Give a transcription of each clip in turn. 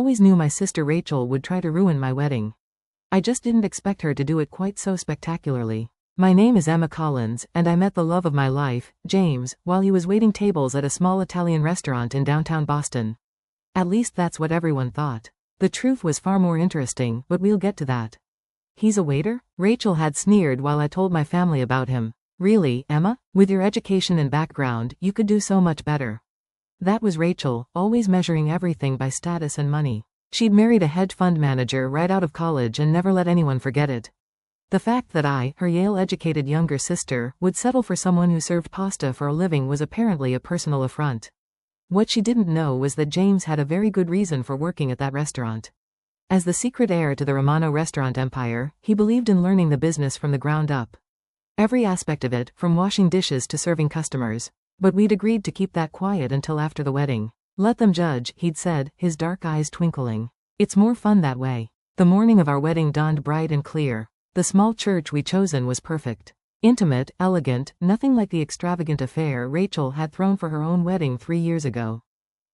always knew my sister Rachel would try to ruin my wedding. I just didn't expect her to do it quite so spectacularly. My name is Emma Collins, and I met the love of my life, James, while he was waiting tables at a small Italian restaurant in downtown Boston. At least that's what everyone thought. The truth was far more interesting, but we'll get to that. He's a waiter? Rachel had sneered while I told my family about him. Really, Emma? With your education and background, you could do so much better. That was Rachel, always measuring everything by status and money. She'd married a hedge fund manager right out of college and never let anyone forget it. The fact that I, her Yale-educated younger sister, would settle for someone who served pasta for a living was apparently a personal affront. What she didn't know was that James had a very good reason for working at that restaurant. As the secret heir to the Romano restaurant empire, he believed in learning the business from the ground up. Every aspect of it, from washing dishes to serving customers. But we'd agreed to keep that quiet until after the wedding. Let them judge, he'd said, his dark eyes twinkling. It's more fun that way. The morning of our wedding dawned bright and clear. The small church we'd chosen was perfect. Intimate, elegant, nothing like the extravagant affair Rachel had thrown for her own wedding 3 years ago.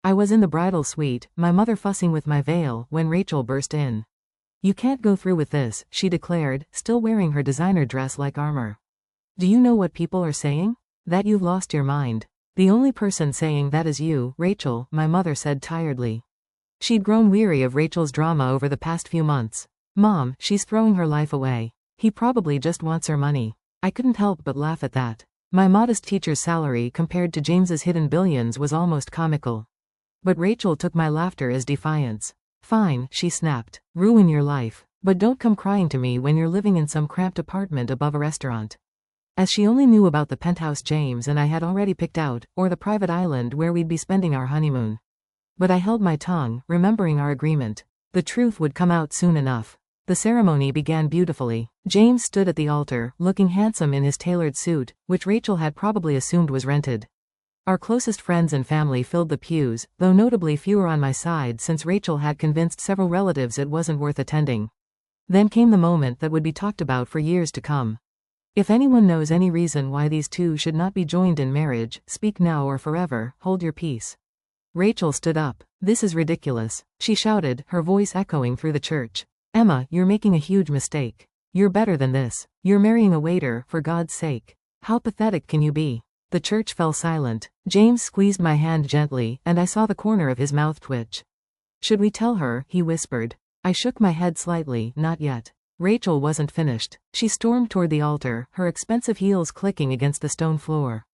I was in the bridal suite, my mother fussing with my veil, when Rachel burst in. You can't go through with this, she declared, still wearing her designer dress like armor. Do you know what people are saying? That you've lost your mind. The only person saying that is you, Rachel, my mother said tiredly. She'd grown weary of Rachel's drama over the past few months. Mom, she's throwing her life away. He probably just wants her money. I couldn't help but laugh at that. My modest teacher's salary compared to James's hidden billions was almost comical. But Rachel took my laughter as defiance. Fine, she snapped. Ruin your life. But don't come crying to me when you're living in some cramped apartment above a restaurant. As she only knew about the penthouse James and I had already picked out, or the private island where we'd be spending our honeymoon. But I held my tongue, remembering our agreement. The truth would come out soon enough. The ceremony began beautifully. James stood at the altar, looking handsome in his tailored suit, which Rachel had probably assumed was rented. Our closest friends and family filled the pews, though notably fewer on my side since Rachel had convinced several relatives it wasn't worth attending. Then came the moment that would be talked about for years to come. If anyone knows any reason why these two should not be joined in marriage, speak now or forever, hold your peace. Rachel stood up. This is ridiculous, she shouted, her voice echoing through the church. Emma, you're making a huge mistake. You're better than this. You're marrying a waiter, for God's sake. How pathetic can you be? The church fell silent. James squeezed my hand gently, and I saw the corner of his mouth twitch. Should we tell her? He whispered. I shook my head slightly, not yet. Rachel wasn't finished. She stormed toward the altar, her expensive heels clicking against the stone floor.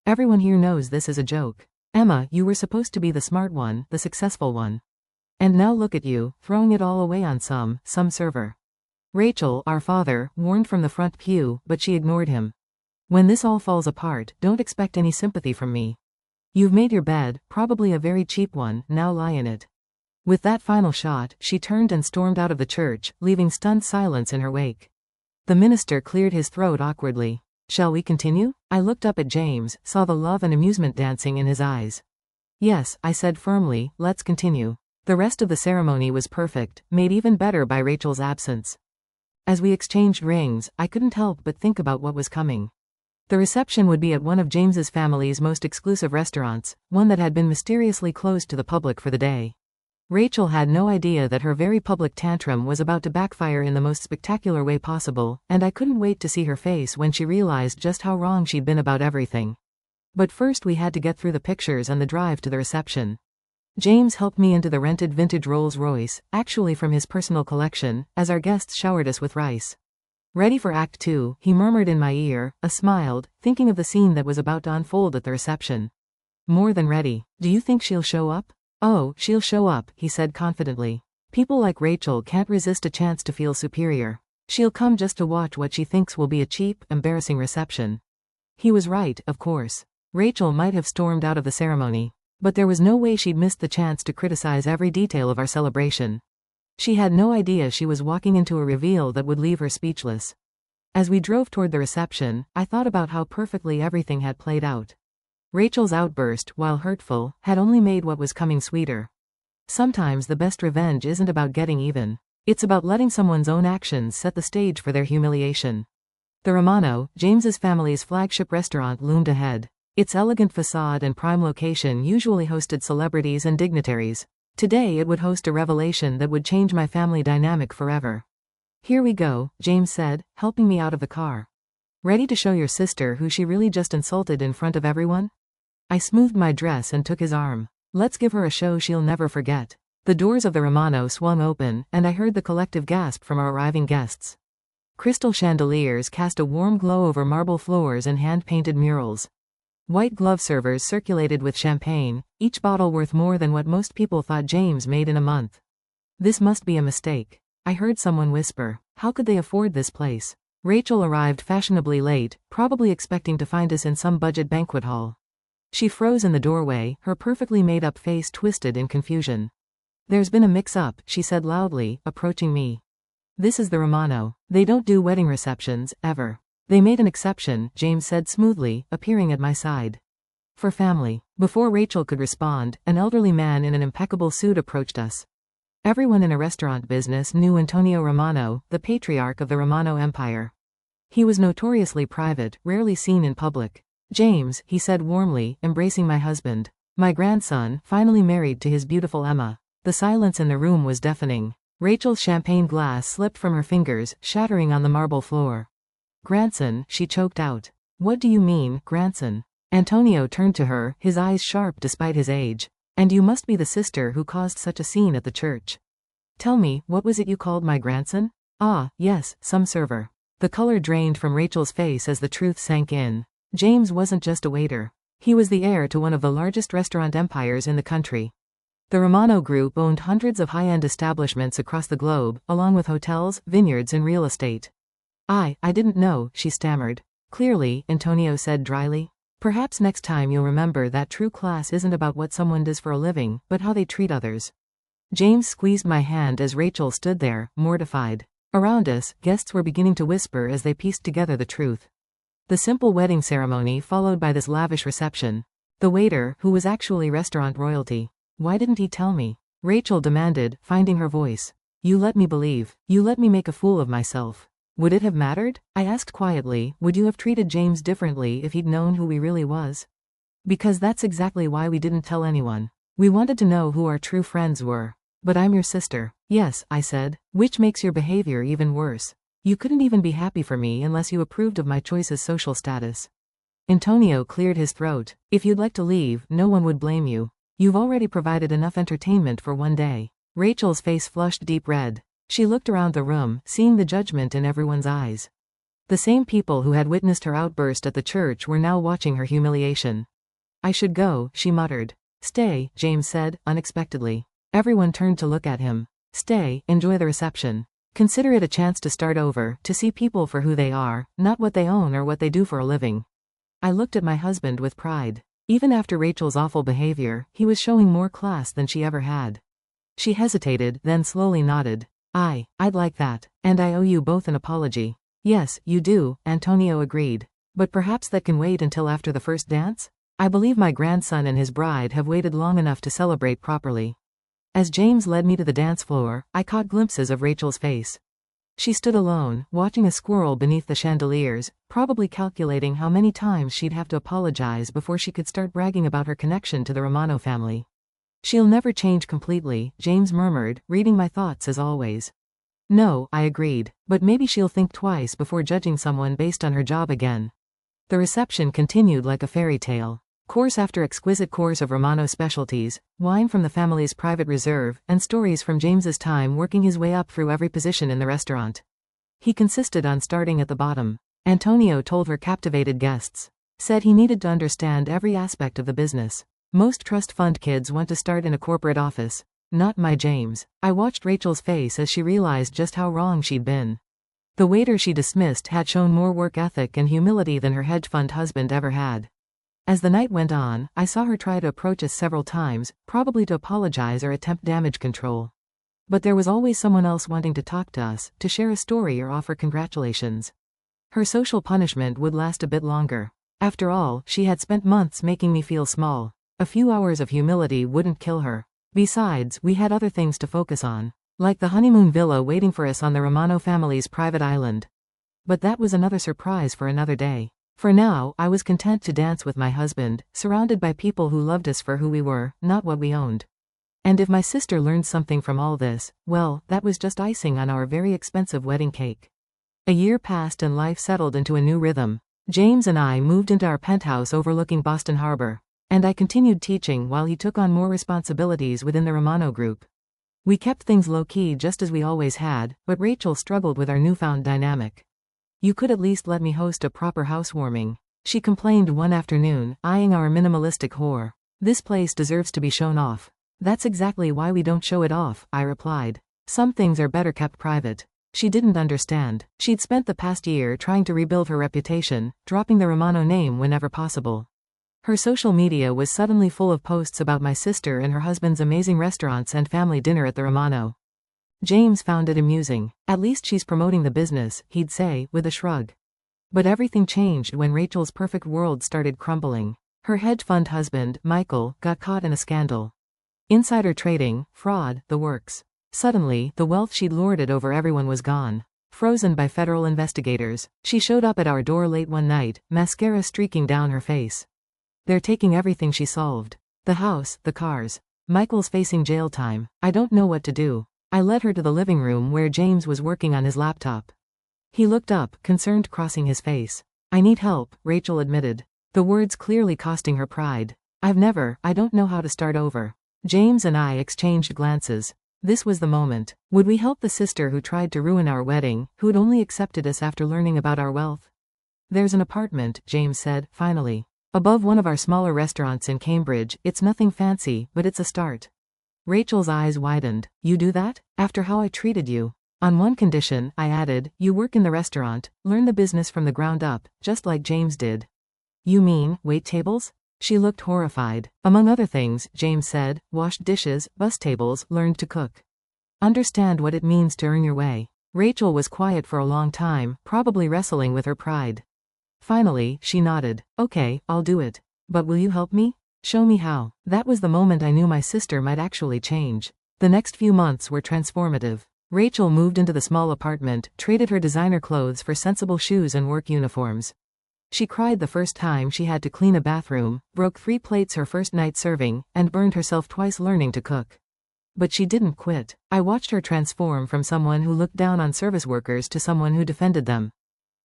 Everyone here knows this is a joke. Emma, you were supposed to be the smart one, the successful one. And now look at you, throwing it all away on some server. Rachel, our father, warned from the front pew, but she ignored him. When this all falls apart, don't expect any sympathy from me. You've made your bed, probably a very cheap one, now lie in it. With that final shot, she turned and stormed out of the church, leaving stunned silence in her wake. The minister cleared his throat awkwardly. Shall we continue? I looked up at James, saw the love and amusement dancing in his eyes. Yes, I said firmly, let's continue. The rest of the ceremony was perfect, made even better by Rachel's absence. As we exchanged rings, I couldn't help but think about what was coming. The reception would be at one of James's family's most exclusive restaurants, one that had been mysteriously closed to the public for the day. Rachel had no idea that her very public tantrum was about to backfire in the most spectacular way possible, and I couldn't wait to see her face when she realized just how wrong she'd been about everything. But first we had to get through the pictures and the drive to the reception. James helped me into the rented vintage Rolls-Royce, actually from his personal collection, as our guests showered us with rice. Ready for Act 2, he murmured in my ear, smiled, thinking of the scene that was about to unfold at the reception. More than ready. Do you think she'll show up? Oh, she'll show up, he said confidently. People like Rachel can't resist a chance to feel superior. She'll come just to watch what she thinks will be a cheap, embarrassing reception. He was right, of course. Rachel might have stormed out of the ceremony. But there was no way she'd missed the chance to criticize every detail of our celebration. She had no idea she was walking into a reveal that would leave her speechless. As we drove toward the reception, I thought about how perfectly everything had played out. Rachel's outburst, while hurtful, had only made what was coming sweeter. Sometimes the best revenge isn't about getting even. It's about letting someone's own actions set the stage for their humiliation. The Romano, James's family's flagship restaurant, loomed ahead. Its elegant facade and prime location usually hosted celebrities and dignitaries. Today it would host a revelation that would change my family dynamic forever. Here we go, James said, helping me out of the car. Ready to show your sister who she really just insulted in front of everyone? I smoothed my dress and took his arm. Let's give her a show she'll never forget. The doors of the Romano swung open, and I heard the collective gasp from our arriving guests. Crystal chandeliers cast a warm glow over marble floors and hand-painted murals. White glove servers circulated with champagne, each bottle worth more than what most people thought James made in a month. This must be a mistake. I heard someone whisper. How could they afford this place? Rachel arrived fashionably late, probably expecting to find us in some budget banquet hall. She froze in the doorway, her perfectly made-up face twisted in confusion. There's been a mix-up, she said loudly, approaching me. This is the Romano. They don't do wedding receptions, ever. They made an exception, James said smoothly, appearing at my side. For family. Before Rachel could respond, an elderly man in an impeccable suit approached us. Everyone in a restaurant business knew Antonio Romano, the patriarch of the Romano Empire. He was notoriously private, rarely seen in public. James, he said warmly, embracing my husband. My grandson, finally married to his beautiful Emma. The silence in the room was deafening. Rachel's champagne glass slipped from her fingers, shattering on the marble floor. Grandson, she choked out. What do you mean, grandson? Antonio turned to her, his eyes sharp despite his age. And you must be the sister who caused such a scene at the church. Tell me, what was it you called my grandson? Ah, yes, some server. The color drained from Rachel's face as the truth sank in. James wasn't just a waiter. He was the heir to one of the largest restaurant empires in the country. The Romano Group owned hundreds of high-end establishments across the globe, along with hotels, vineyards and real estate. I didn't know, she stammered. Clearly, Antonio said dryly. Perhaps next time you'll remember that true class isn't about what someone does for a living, but how they treat others. James squeezed my hand as Rachel stood there, mortified. Around us, guests were beginning to whisper as they pieced together the truth. The simple wedding ceremony followed by this lavish reception. The waiter, who was actually restaurant royalty. Why didn't he tell me? Rachel demanded, finding her voice. You let me believe. You let me make a fool of myself. Would it have mattered? I asked quietly, would you have treated James differently if he'd known who we really was? Because that's exactly why we didn't tell anyone. We wanted to know who our true friends were. But I'm your sister. Yes, I said, which makes your behavior even worse. You couldn't even be happy for me unless you approved of my choice's social status. Antonio cleared his throat. If you'd like to leave, no one would blame you. You've already provided enough entertainment for one day. Rachel's face flushed deep red. She looked around the room, seeing the judgment in everyone's eyes. The same people who had witnessed her outburst at the church were now watching her humiliation. I should go, she muttered. Stay, James said, unexpectedly. Everyone turned to look at him. Stay, enjoy the reception. Consider it a chance to start over, to see people for who they are, not what they own or what they do for a living. I looked at my husband with pride. Even after Rachel's awful behavior, he was showing more class than she ever had. She hesitated, then slowly nodded. I'd like that. And I owe you both an apology. Yes, you do, Antonio agreed. But perhaps that can wait until after the first dance? I believe my grandson and his bride have waited long enough to celebrate properly. As James led me to the dance floor, I caught glimpses of Rachel's face. She stood alone, watching a squirrel beneath the chandeliers, probably calculating how many times she'd have to apologize before she could start bragging about her connection to the Romano family. She'll never change completely, James murmured, reading my thoughts as always. No, I agreed, but maybe she'll think twice before judging someone based on her job again. The reception continued like a fairy tale. Course after exquisite course of Romano specialties, wine from the family's private reserve, and stories from James's time working his way up through every position in the restaurant. He insisted on starting at the bottom. Antonio told her captivated guests. Said he needed to understand every aspect of the business. Most trust fund kids want to start in a corporate office. Not my James. I watched Rachel's face as she realized just how wrong she'd been. The waiter she dismissed had shown more work ethic and humility than her hedge fund husband ever had. As the night went on, I saw her try to approach us several times, probably to apologize or attempt damage control. But there was always someone else wanting to talk to us, to share a story or offer congratulations. Her social punishment would last a bit longer. After all, she had spent months making me feel small. A few hours of humility wouldn't kill her. Besides, we had other things to focus on. Like the honeymoon villa waiting for us on the Romano family's private island. But that was another surprise for another day. For now, I was content to dance with my husband, surrounded by people who loved us for who we were, not what we owned. And if my sister learned something from all this, well, that was just icing on our very expensive wedding cake. A year passed and life settled into a new rhythm. James and I moved into our penthouse overlooking Boston Harbor, and I continued teaching while he took on more responsibilities within the Romano Group. We kept things low-key just as we always had, but Rachel struggled with our newfound dynamic. "You could at least let me host a proper housewarming," she complained one afternoon, eyeing our minimalistic whore. "This place deserves to be shown off." "That's exactly why we don't show it off," I replied. "Some things are better kept private." She didn't understand. She'd spent the past year trying to rebuild her reputation, dropping the Romano name whenever possible. Her social media was suddenly full of posts about my sister and her husband's amazing restaurants and family dinner at the Romano. James found it amusing. "At least she's promoting the business," he'd say, with a shrug. But everything changed when Rachel's perfect world started crumbling. Her hedge fund husband, Michael, got caught in a scandal. Insider trading, fraud, the works. Suddenly, the wealth she'd lorded over everyone was gone. Frozen by federal investigators, she showed up at our door late one night, mascara streaking down her face. "They're taking everything she solved. The house, the cars. Michael's facing jail time. I don't know what to do." I led her to the living room where James was working on his laptop. He looked up, concerned crossing his face. "I need help," Rachel admitted. The words clearly costing her pride. I don't know how to start over." James and I exchanged glances. This was the moment. Would we help the sister who tried to ruin our wedding, who'd only accepted us after learning about our wealth? "There's an apartment," James said, finally. "Above one of our smaller restaurants in Cambridge. It's nothing fancy, but it's a start." Rachel's eyes widened. "You do that? After how I treated you?" "On one condition," I added, "you work in the restaurant, learn the business from the ground up, just like James did." "You mean, wait tables?" She looked horrified. "Among other things," James said, "washed dishes, bus tables, learned to cook. Understand what it means to earn your way." Rachel was quiet for a long time, probably wrestling with her pride. Finally, she nodded. "Okay, I'll do it. But will you help me? Show me how." That was the moment I knew my sister might actually change. The next few months were transformative. Rachel moved into the small apartment, traded her designer clothes for sensible shoes and work uniforms. She cried the first time she had to clean a bathroom, broke 3 plates her first night serving, and burned herself twice learning to cook. But she didn't quit. I watched her transform from someone who looked down on service workers to someone who defended them.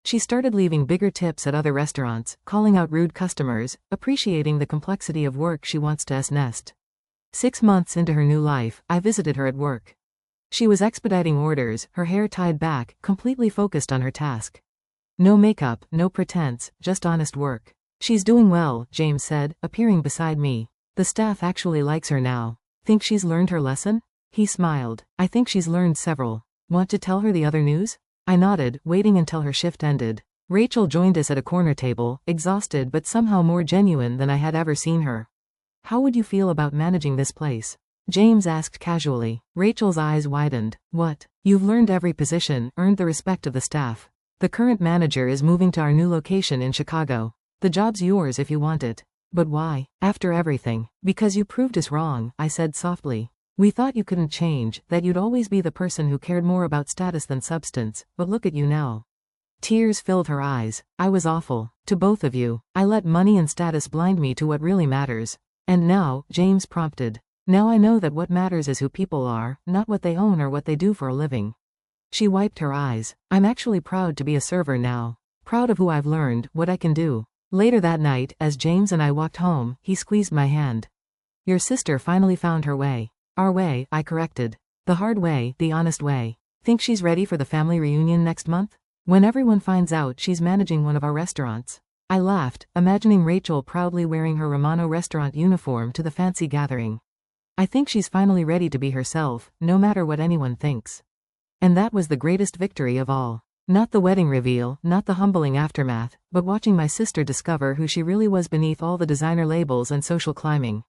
She started leaving bigger tips at other restaurants, calling out rude customers, appreciating the complexity of work she wants to nest. 6 months into her new life, I visited her at work. She was expediting orders, her hair tied back, completely focused on her task. No makeup, no pretense, just honest work. "She's doing well," James said, appearing beside me. "The staff actually likes her now. Think she's learned her lesson?" He smiled. "I think she's learned several. Want to tell her the other news?" I nodded, waiting until her shift ended. Rachel joined us at a corner table, exhausted but somehow more genuine than I had ever seen her. "How would you feel about managing this place?" James asked casually. Rachel's eyes widened. "What? You've learned every position, earned the respect of the staff. The current manager is moving to our new location in Chicago. The job's yours if you want it." "But why? After everything?" "Because you proved us wrong," I said softly. "We thought you couldn't change, that you'd always be the person who cared more about status than substance, but look at you now." Tears filled her eyes. "I was awful. To both of you. I let money and status blind me to what really matters." "And now," James prompted. "Now I know that what matters is who people are, not what they own or what they do for a living." She wiped her eyes. "I'm actually proud to be a server now. Proud of who I've learned, what I can do." Later that night, as James and I walked home, he squeezed my hand. "Your sister finally found her way." "Our way," I corrected. "The hard way, the honest way." "Think she's ready for the family reunion next month? When everyone finds out she's managing one of our restaurants." I laughed, imagining Rachel proudly wearing her Romano restaurant uniform to the fancy gathering. "I think she's finally ready to be herself, no matter what anyone thinks." And that was the greatest victory of all. Not the wedding reveal, not the humbling aftermath, but watching my sister discover who she really was beneath all the designer labels and social climbing.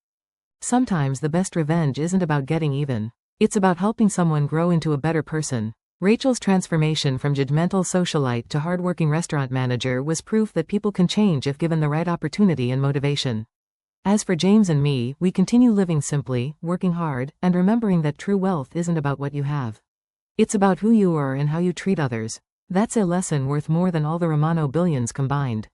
Sometimes the best revenge isn't about getting even. It's about helping someone grow into a better person. Rachel's transformation from judgmental socialite to hardworking restaurant manager was proof that people can change if given the right opportunity and motivation. As for James and me, we continue living simply, working hard, and remembering that true wealth isn't about what you have. It's about who you are and how you treat others. That's a lesson worth more than all the Romano billions combined.